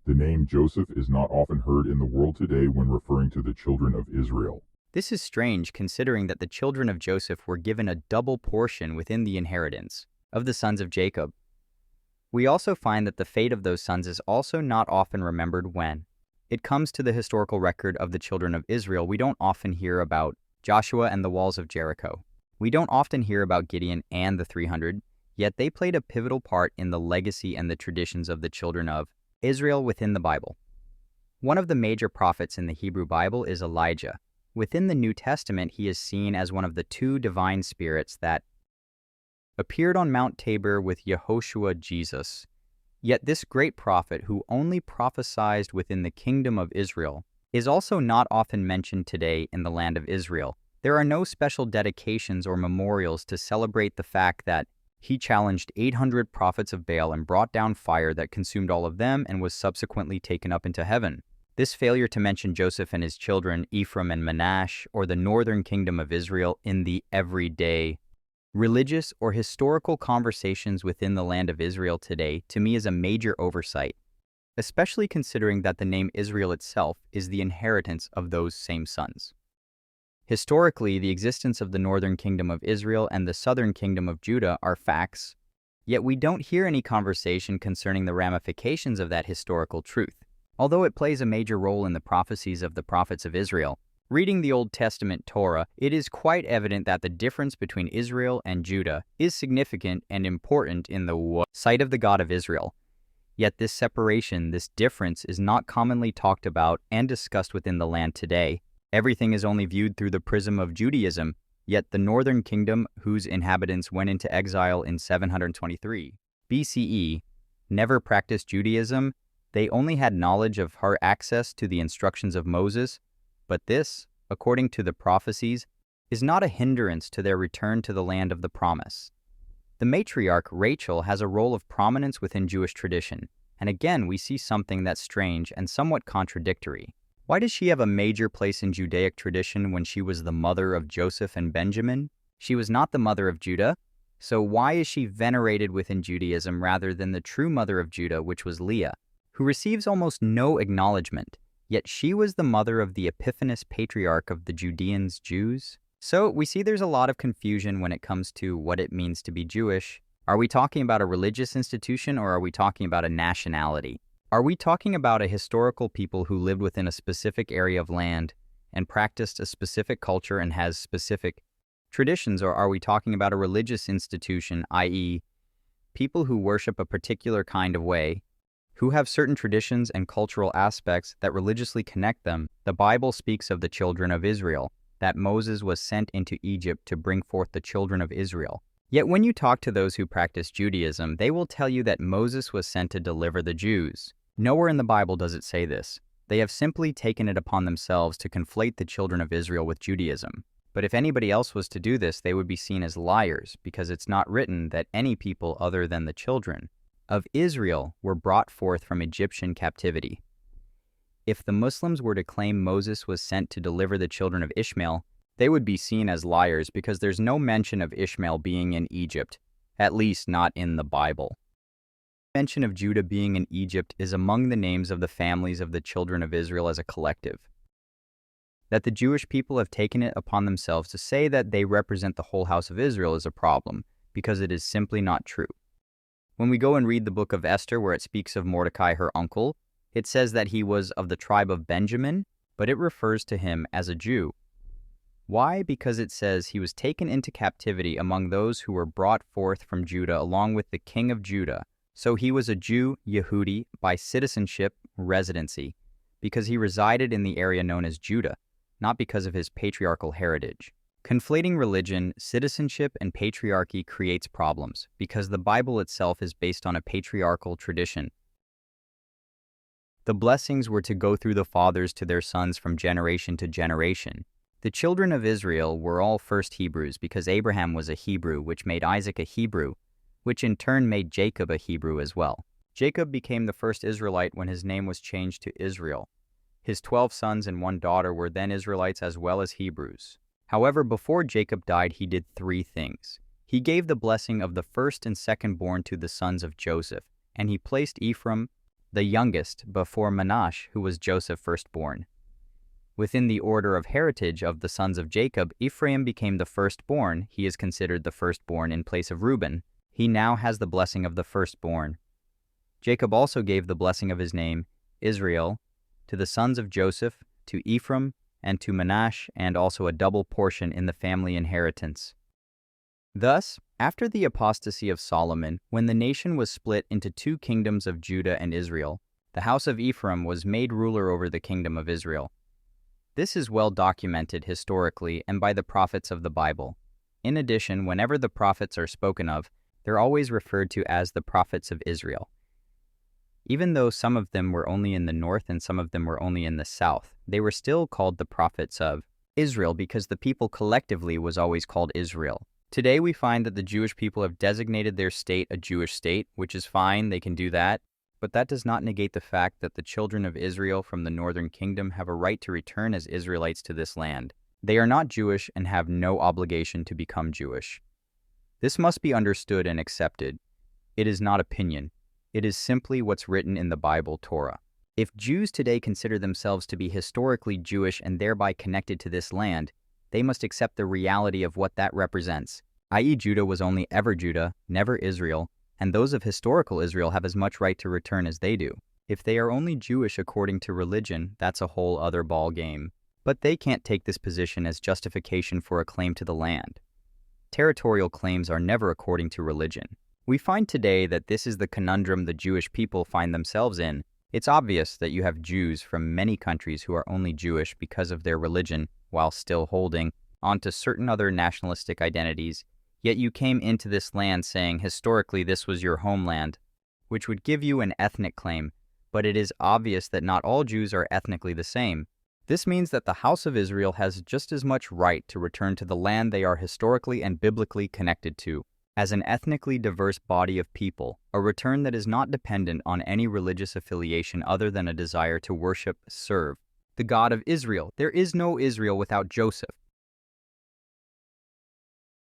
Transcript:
The name Joseph is not often heard in the world today when referring to the children of Israel. This is strange considering that the children of Joseph were given a double portion within the inheritance of the sons of Jacob. We also find that the fate of those sons is also not often remembered when it comes to the historical record of the children of Israel. We don't often hear about Joshua and the walls of Jericho. We don't often hear about Gideon and the 300, yet they played a pivotal part in the legacy and the traditions of the children of Israel within the Bible. One of the major prophets in the Hebrew Bible is Elijah. Within the New Testament, he is seen as one of the two divine spirits that appeared on Mount Tabor with Yehoshua Jesus. Yet this great prophet, who only prophesied within the kingdom of Israel, is also not often mentioned today in the land of Israel. There are no special dedications or memorials to celebrate the fact that he challenged 800 prophets of Baal and brought down fire that consumed all of them and was subsequently taken up into heaven. This failure to mention Joseph and his children, Ephraim and Manasseh, or the northern kingdom of Israel in the everyday religious or historical conversations within the land of Israel today, to me is a major oversight, especially considering that the name Israel itself is the inheritance of those same sons. Historically, the existence of the northern kingdom of Israel and the southern kingdom of Judah are facts, yet we don't hear any conversation concerning the ramifications of that historical truth. Although it plays a major role in the prophecies of the prophets of Israel, reading the Old Testament Torah, it is quite evident that the difference between Israel and Judah is significant and important in the sight of the God of Israel. Yet this separation, this difference, is not commonly talked about and discussed within the land today. Everything is only viewed through the prism of Judaism, yet the northern kingdom, whose inhabitants went into exile in 723 BCE, never practiced Judaism. They only had knowledge of her access to the instructions of Moses, but this, according to the prophecies, is not a hindrance to their return to the land of the promise. The matriarch Rachel has a role of prominence within Jewish tradition, and again we see something that's strange and somewhat contradictory. Why does she have a major place in Judaic tradition when she was the mother of Joseph and Benjamin? She was not the mother of Judah, so why is she venerated within Judaism rather than the true mother of Judah, which was Leah, who receives almost no acknowledgement, yet she was the mother of the Epiphanes patriarch of the Judean Jews? So we see there's a lot of confusion when it comes to what it means to be Jewish. Are we talking about a religious institution or are we talking about a nationality? Are we talking about a historical people who lived within a specific area of land and practiced a specific culture and has specific traditions, or are we talking about a religious institution, i.e., people who worship a particular kind of way, who have certain traditions and cultural aspects that religiously connect them? The Bible speaks of the children of Israel, that Moses was sent into Egypt to bring forth the children of Israel. Yet when you talk to those who practice Judaism, they will tell you that Moses was sent to deliver the Jews. Nowhere in the Bible does it say this. They have simply taken it upon themselves to conflate the children of Israel with Judaism. But if anybody else was to do this, they would be seen as liars, because it's not written that any people other than the children of Israel were brought forth from Egyptian captivity. If the Muslims were to claim Moses was sent to deliver the children of Ishmael, they would be seen as liars because there's no mention of Ishmael being in Egypt, at least not in the Bible. Mention of Judah being in Egypt is among the names of the families of the children of Israel as a collective. That the Jewish people have taken it upon themselves to say that they represent the whole house of Israel is a problem, because it is simply not true. When we go and read the book of Esther, where it speaks of Mordecai, her uncle, it says that he was of the tribe of Benjamin, but it refers to him as a Jew. Why? Because it says he was taken into captivity among those who were brought forth from Judah along with the king of Judah. So he was a Jew, Yehudi, by citizenship, residency, because he resided in the area known as Judah, not because of his patriarchal heritage. Conflating religion, citizenship, and patriarchy creates problems, because the Bible itself is based on a patriarchal tradition. The blessings were to go through the fathers to their sons from generation to generation. The children of Israel were all first Hebrews because Abraham was a Hebrew, which made Isaac a Hebrew, which in turn made Jacob a Hebrew as well. Jacob became the first Israelite when his name was changed to Israel. His 12 sons and 1 daughter were then Israelites as well as Hebrews. However, before Jacob died, he did 3 things. He gave the blessing of the first and second born to the sons of Joseph, and he placed Ephraim the youngest before Manasseh, who was Joseph's firstborn. Within the order of heritage of the sons of Jacob, Ephraim became the firstborn. He is considered the firstborn in place of Reuben. He now has the blessing of the firstborn. Jacob also gave the blessing of his name, Israel, to the sons of Joseph, to Ephraim, and to Manasseh, and also a double portion in the family inheritance. Thus, after the apostasy of Solomon, when the nation was split into two kingdoms of Judah and Israel, the house of Ephraim was made ruler over the kingdom of Israel. This is well documented historically and by the prophets of the Bible. In addition, whenever the prophets are spoken of, they're always referred to as the prophets of Israel. Even though some of them were only in the north and some of them were only in the south, they were still called the prophets of Israel because the people collectively was always called Israel. Today we find that the Jewish people have designated their state a Jewish state, which is fine, they can do that. But that does not negate the fact that the children of Israel from the northern kingdom have a right to return as Israelites to this land. They are not Jewish and have no obligation to become Jewish. This must be understood and accepted. It is not opinion. It is simply what's written in the Bible, Torah. If Jews today consider themselves to be historically Jewish and thereby connected to this land, they must accept the reality of what that represents, i.e. Judah was only ever Judah, never Israel, and those of historical Israel have as much right to return as they do. If they are only Jewish according to religion, that's a whole other ball game. But they can't take this position as justification for a claim to the land. Territorial claims are never according to religion. We find today that this is the conundrum the Jewish people find themselves in. It's obvious that you have Jews from many countries who are only Jewish because of their religion, while still holding onto certain other nationalistic identities. Yet you came into this land saying historically this was your homeland, which would give you an ethnic claim, but it is obvious that not all Jews are ethnically the same. This means that the house of Israel has just as much right to return to the land they are historically and biblically connected to. As an ethnically diverse body of people, a return that is not dependent on any religious affiliation other than a desire to worship, serve the God of Israel. There is no Israel without Joseph.